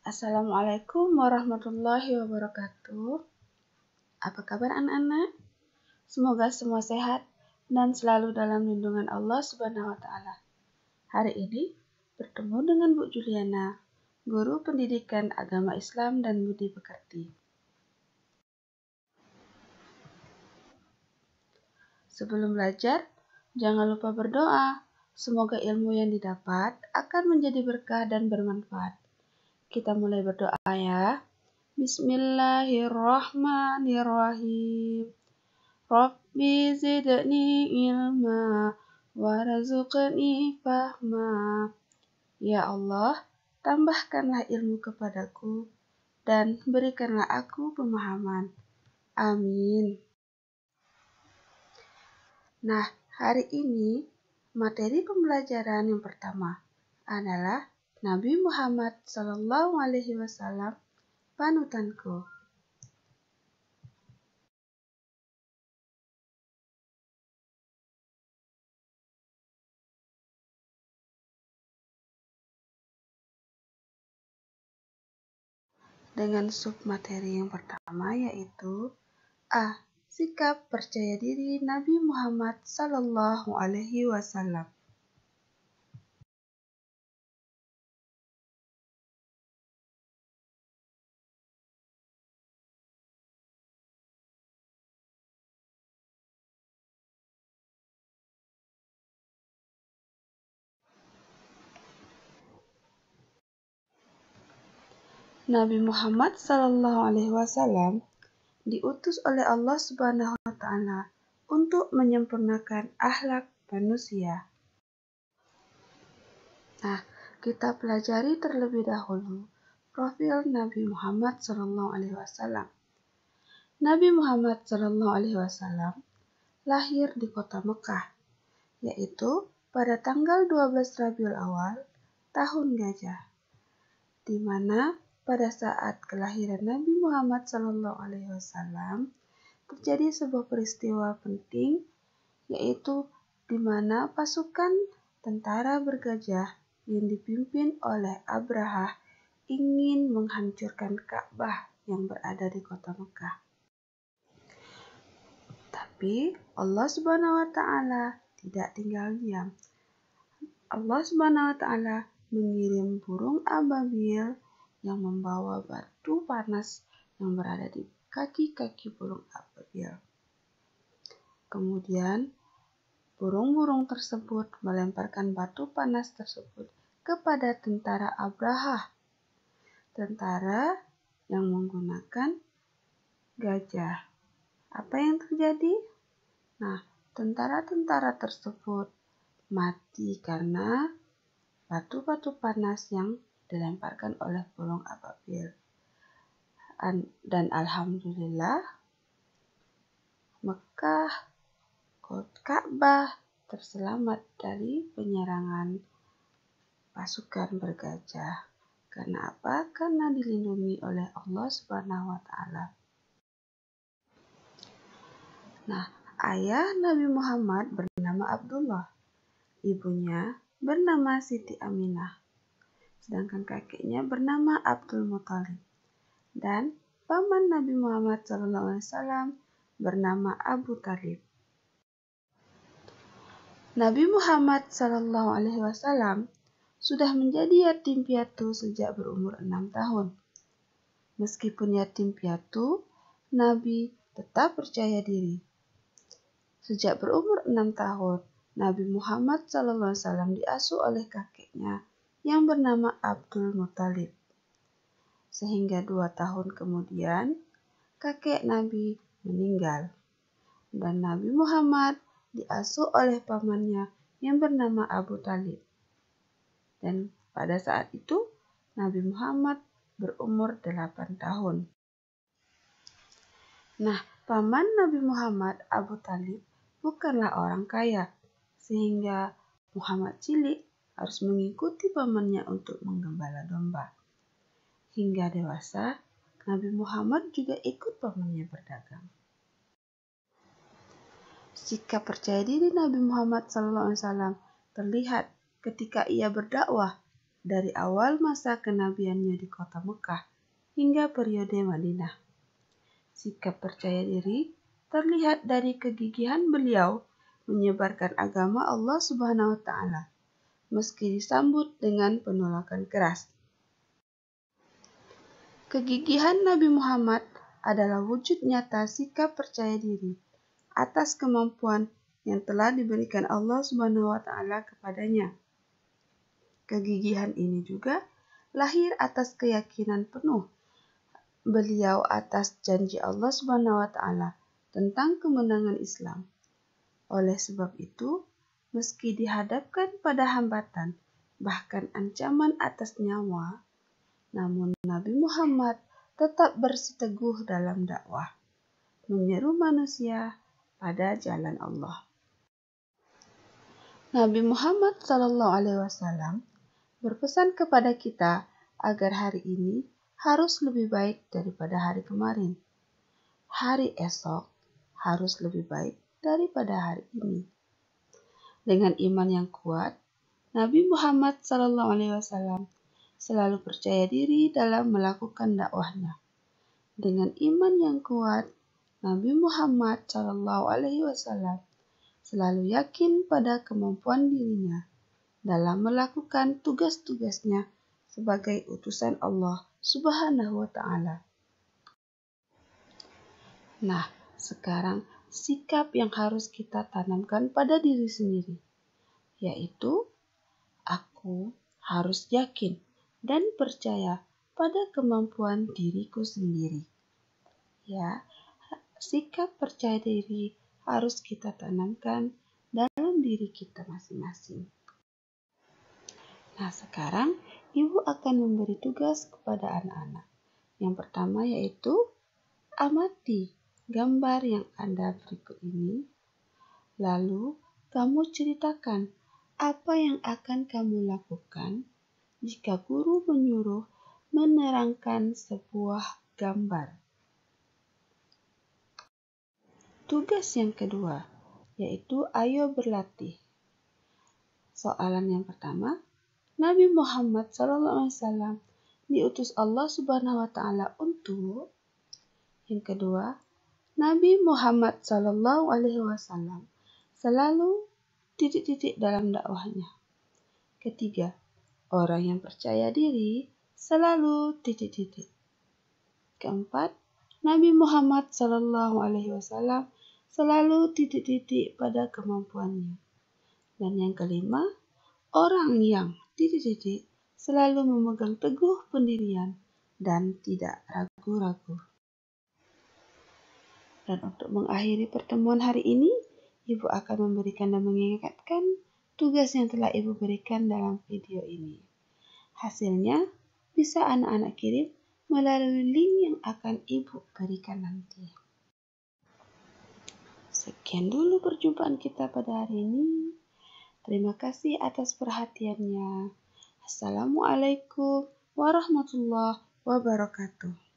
Assalamualaikum warahmatullahi wabarakatuh. Apa kabar anak-anak? Semoga semua sehat dan selalu dalam lindungan Allah Subhanahu wa Ta'ala. Hari ini bertemu dengan Bu Juliana, guru pendidikan agama Islam dan budi pekerti. Sebelum belajar, jangan lupa berdoa. Semoga ilmu yang didapat akan menjadi berkah dan bermanfaat. Kita mulai berdoa ya. Bismillahirrahmanirrahim. Rabbi zidni ilma warzuqni fahma. Ya Allah, tambahkanlah ilmu kepadaku dan berikanlah aku pemahaman. Amin. Nah, hari ini materi pembelajaran yang pertama adalah Nabi Muhammad SAW, panutanku. Dengan submateri yang pertama yaitu A. Sikap percaya diri Nabi Muhammad SAW. Nabi Muhammad SAW diutus oleh Allah Subhanahu wa Ta'ala untuk menyempurnakan akhlak manusia. Nah, kita pelajari terlebih dahulu profil Nabi Muhammad SAW. Nabi Muhammad SAW lahir di kota Mekah, yaitu pada tanggal 12 Rabiul Awal tahun Gajah, di mana pada saat kelahiran Nabi Muhammad SAW terjadi sebuah peristiwa penting, yaitu di mana pasukan tentara bergajah yang dipimpin oleh Abraha ingin menghancurkan Ka'bah yang berada di kota Mekah. Tapi Allah Subhanahu wa Ta'ala tidak tinggal diam. Allah Subhanahu wa Ta'ala mengirim burung ababil yang membawa batu panas yang berada di kaki-kaki burung ababil. Kemudian burung-burung tersebut melemparkan batu panas tersebut kepada tentara Abraha, tentara yang menggunakan gajah. Apa yang terjadi? Nah, tentara-tentara tersebut mati karena batu-batu panas yang dilemparkan oleh burung ababil. Dan alhamdulillah, Mekah, Ka'bah terselamat dari penyerangan pasukan bergajah. Karena apa? Karena dilindungi oleh Allah Subhanahu wa Ta'ala. Nah, ayah Nabi Muhammad bernama Abdullah, ibunya bernama Siti Aminah, sedangkan kakeknya bernama Abdul Muthalib, dan paman Nabi Muhammad SAW bernama Abu Talib. Nabi Muhammad SAW sudah menjadi yatim piatu sejak berumur 6 tahun. Meskipun yatim piatu, Nabi tetap percaya diri. Sejak berumur 6 tahun, Nabi Muhammad SAW diasuh oleh kakeknya yang bernama Abdul Muthalib. Sehingga 2 tahun kemudian, kakek Nabi meninggal. Dan Nabi Muhammad diasuh oleh pamannya yang bernama Abu Talib. Dan pada saat itu, Nabi Muhammad berumur 8 tahun. Nah, paman Nabi Muhammad, Abu Talib, bukanlah orang kaya, sehingga Muhammad cilik harus mengikuti pamannya untuk menggembala domba. Hingga dewasa, Nabi Muhammad juga ikut pamannya berdagang. Sikap percaya diri Nabi Muhammad SAW terlihat ketika ia berdakwah dari awal masa kenabiannya di kota Mekah hingga periode Madinah. Sikap percaya diri terlihat dari kegigihan beliau menyebarkan agama Allah Subhanahu wa Ta'ala, meski disambut dengan penolakan keras. Kegigihan Nabi Muhammad adalah wujud nyata sikap percaya diri atas kemampuan yang telah diberikan Allah Subhanahu wa Ta'ala kepadanya. Kegigihan ini juga lahir atas keyakinan penuh beliau atas janji Allah Subhanahu wa Ta'ala tentang kemenangan Islam. Oleh sebab itu, meski dihadapkan pada hambatan, bahkan ancaman atas nyawa, namun Nabi Muhammad tetap bersiteguh dalam dakwah, menyeru manusia pada jalan Allah. Nabi Muhammad SAW berpesan kepada kita agar hari ini harus lebih baik daripada hari kemarin. Hari esok harus lebih baik daripada hari ini. Dengan iman yang kuat, Nabi Muhammad SAW selalu percaya diri dalam melakukan dakwahnya. Dengan iman yang kuat, Nabi Muhammad SAW selalu yakin pada kemampuan dirinya dalam melakukan tugas-tugasnya sebagai utusan Allah Subhanahu wa Ta'ala. Nah, sekarang sikap yang harus kita tanamkan pada diri sendiri, yaitu aku harus yakin dan percaya pada kemampuan diriku sendiri. Ya, sikap percaya diri harus kita tanamkan dalam diri kita masing-masing. Nah, sekarang Ibu akan memberi tugas kepada anak-anak. Yang pertama yaitu amati gambar yang ada berikut ini. Lalu, kamu ceritakan apa yang akan kamu lakukan jika guru menyuruh menerangkan sebuah gambar. Tugas yang kedua yaitu ayo berlatih. Soalan yang pertama, Nabi Muhammad SAW diutus Allah Subhanahu wa Ta'ala untuk. Yang kedua, Nabi Muhammad SAW selalu dalam dakwahnya. Ketiga, orang yang percaya diri selalu Keempat, Nabi Muhammad SAW selalu pada kemampuannya. Dan yang kelima, orang yang selalu memegang teguh pendirian dan tidak ragu-ragu. Dan untuk mengakhiri pertemuan hari ini, Ibu akan memberikan dan mengingatkan tugas yang telah Ibu berikan dalam video ini. Hasilnya bisa anak-anak kirim melalui link yang akan Ibu berikan nanti. Sekian dulu perjumpaan kita pada hari ini. Terima kasih atas perhatiannya. Assalamualaikum warahmatullahi wabarakatuh.